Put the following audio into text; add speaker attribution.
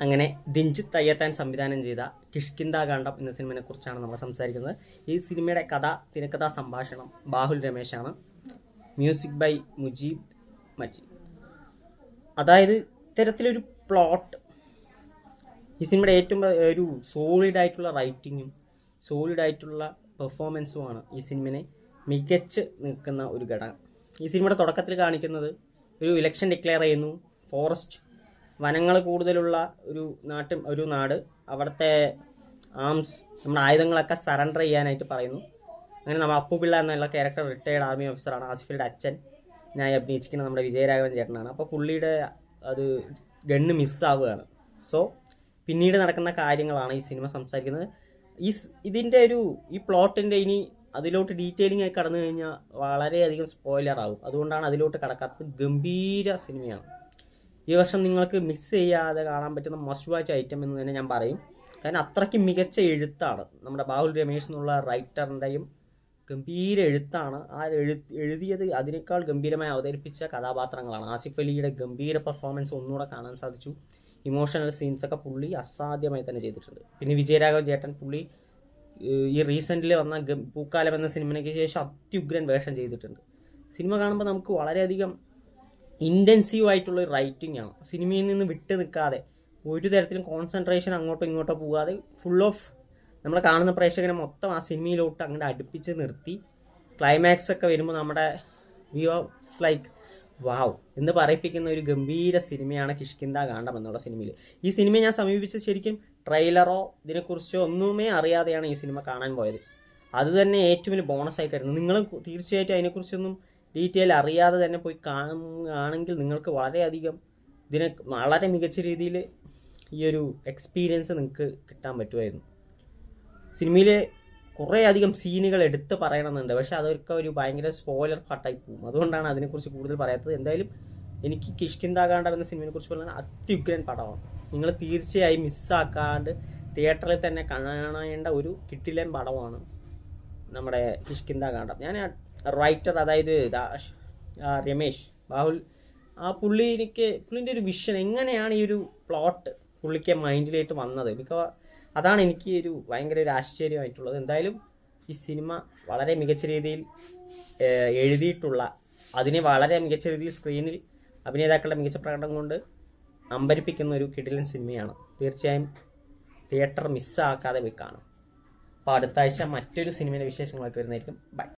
Speaker 1: അങ്ങനെ ദിഞ്ജിത്ത് അയ്യത്താൻ സംവിധാനം ചെയ്ത കിഷ്കിന്ധാകാന്ഡം എന്ന സിനിമയെ കുറിച്ചാണ് നമ്മൾ സംസാരിക്കുന്നത്. ഈ സിനിമയുടെ തിരക്കഥാ സംഭാഷണം ബാഹുൽ രമേശാണ്. Music by Mujeeb Majeed. അതായത് ഇത്തരത്തിലൊരു പ്ലോട്ട്, ഈ സിനിമയുടെ ഏറ്റവും ഒരു സോളിഡ് ആയിട്ടുള്ള റൈറ്റിങ്ങും സോളിഡ് ആയിട്ടുള്ള പെർഫോമൻസുമാണ് ഈ സിനിമയെ മികച്ച് നിൽക്കുന്ന ഒരു ഘടകം. ഈ സിനിമയുടെ തുടക്കത്തിൽ കാണിക്കുന്നത് ഒരു ഇലക്ഷൻ ഡിക്ലെയർ ചെയ്യുന്നു. ഫോറസ്റ്റ്, വനങ്ങൾ കൂടുതലുള്ള ഒരു നാട്, അവിടുത്തെ ആംസ്, നമ്മുടെ ആയുധങ്ങളൊക്കെ സറണ്ടർ ചെയ്യാനായിട്ട് പറയുന്നു. അങ്ങനെ നമ്മൾ അപ്പുപിള്ള എന്നുള്ള ക്യാരക്ടർ റിട്ടയർഡ് ആർമി ഓഫീസറാണ്. ആസിഫിയുടെ അച്ഛൻ ഞാൻ അഭിനയിച്ചിരിക്കുന്ന നമ്മുടെ വിജയരാഘവൻ ചേട്ടനാണ്. അപ്പോൾ പുള്ളിയുടെ ഗണ്ണ് മിസ്സാവുകയാണ്. സോ പിന്നീട് നടക്കുന്ന കാര്യങ്ങളാണ് ഈ സിനിമ സംസാരിക്കുന്നത്. ഇതിൻ്റെ ഈ പ്ലോട്ടിൻ്റെ ഇനി അതിലോട്ട് ഡീറ്റെയിലിംഗ് ആയി കടന്നു കഴിഞ്ഞാൽ വളരെയധികം സ്പോയിലർ ആകും. അതുകൊണ്ടാണ് അതിലോട്ട് കടക്കാത്തത്. ഗംഭീര സിനിമയാണ്. ഈ വർഷം നിങ്ങൾക്ക് മിസ് ചെയ്യാതെ കാണാൻ പറ്റുന്ന മസ്റ്റ് വാച്ച് ഐറ്റം എന്ന് തന്നെ ഞാൻ പറയും. കാരണം അത്രയ്ക്ക് മികച്ച എഴുത്താണ് നമ്മുടെ ബാഹുൽ രമേശ് എന്നുള്ള റൈറ്ററിൻ്റെയും. ഗംഭീര എഴുത്താണ്. എഴുതിയത് അതിനേക്കാൾ ഗംഭീരമായി അവതരിപ്പിച്ച കഥാപാത്രങ്ങളാണ്. ആസിഫ് അലിയുടെ ഗംഭീര പെർഫോമൻസ് ഒന്നുകൂടെ കാണാൻ സാധിച്ചു. ഇമോഷണൽ സീൻസൊക്കെ പുള്ളി അസാധ്യമായി തന്നെ ചെയ്തിട്ടുണ്ട്. പിന്നെ വിജയരാഘവൻ ചേട്ടൻ, പുള്ളി ഈ റീസെൻ്റ്ലി വന്ന പൂക്കാലം എന്ന സിനിമയ്ക്ക് ശേഷം അത്യുഗ്രൻ വേഷം ചെയ്തിട്ടുണ്ട്. സിനിമ കാണുമ്പോൾ നമുക്ക് വളരെയധികം ഇൻറ്റൻസീവ് ആയിട്ടുള്ള ഒരു റൈറ്റിംഗ് ആണ്. സിനിമയിൽ നിന്ന് വിട്ട് നിൽക്കാതെ, ഒരു തരത്തിലും കോൺസെൻട്രേഷൻ അങ്ങോട്ടോ ഇങ്ങോട്ടോ പോകാതെ ഫുൾ ഓഫ് നമ്മൾ കാണുന്ന പ്രേക്ഷകനെ മൊത്തം ആ സിനിമയിലോട്ട് അങ്ങോട്ട് അടുപ്പിച്ച് നിർത്തി ക്ലൈമാക്സ് ഒക്കെ വരുമ്പോൾ നമ്മുടെ ലൈക്ക് വാവ് എന്ന് പറയിപ്പിക്കുന്ന ഒരു ഗംഭീര സിനിമയാണ് കിഷ്കിന്ധാകാന്ഡം എന്നുള്ള സിനിമയിൽ. ഈ സിനിമയെ ഞാൻ സമീപിച്ച് ശരിക്കും ട്രെയിലറോ ഇതിനെക്കുറിച്ചോ ഒന്നുമേ അറിയാതെയാണ് ഈ സിനിമ കാണാൻ പോയത്. അത് തന്നെ ഏറ്റവും വലിയ ബോണസ് ആയിട്ടായിരുന്നു. നിങ്ങളും തീർച്ചയായിട്ടും അതിനെക്കുറിച്ചൊന്നും ഡീറ്റെയിൽ അറിയാതെ തന്നെ പോയി കാണുകയാണെങ്കിൽ നിങ്ങൾക്ക് വളരെയധികം വളരെ മികച്ച രീതിയിൽ ഈ ഒരു എക്സ്പീരിയൻസ് നിങ്ങൾക്ക് കിട്ടാൻ പറ്റുമായിരുന്നു. സിനിമയിലെ കുറേ അധികം സീനുകൾ എടുത്ത് പറയണമെന്നുണ്ട്, പക്ഷെ അതൊക്കെ ഒരു ഭയങ്കര സ്പോയിലർ പാർട്ടായി പോകും. അതുകൊണ്ടാണ് അതിനെക്കുറിച്ച് കൂടുതൽ പറയാത്തത്. എന്തായാലും എനിക്ക് കിഷ്കിന്ധാകാന്ഡം എന്ന സിനിമയെക്കുറിച്ച് പറഞ്ഞാൽ അത്യുഗ്രൻ പടമാണ്. നിങ്ങൾ തീർച്ചയായും മിസ്സാക്കാണ്ട് തിയേറ്ററിൽ തന്നെ കാണേണ്ട ഒരു കിട്ടിലൻ പടമാണ് നമ്മുടെ കിഷ്കിന്ധാകാന്ഡം. ഞാൻ റൈറ്റർ, അതായത് രമേശ് ബാഹുൽ, പുള്ളിൻ്റെ ഒരു വിഷൻ, എങ്ങനെയാണ് ഈ ഒരു പ്ലോട്ട് പുള്ളിക്ക് മൈൻഡിലേക്ക് വന്നത്, അതാണ് എനിക്ക് ഭയങ്കര ഒരു ആശ്ചര്യമായിട്ടുള്ളത്. എന്തായാലും ഈ സിനിമ വളരെ മികച്ച രീതിയിൽ എഴുതിയിട്ടുള്ള, അതിനെ വളരെ മികച്ച രീതിയിൽ സ്ക്രീനിൽ അഭിനേതാക്കളുടെ മികച്ച പ്രകടനം കൊണ്ട് അമ്പരിപ്പിക്കുന്ന ഒരു കിടിലൻ സിനിമയാണ്. തീർച്ചയായും തിയേറ്റർ മിസ്സാക്കാതെ പോയി കാണും. അപ്പോൾ അടുത്ത ആഴ്ച മറ്റൊരു സിനിമയുടെ വിശേഷങ്ങളൊക്കെ വരുന്നതായിരിക്കും. ബൈ.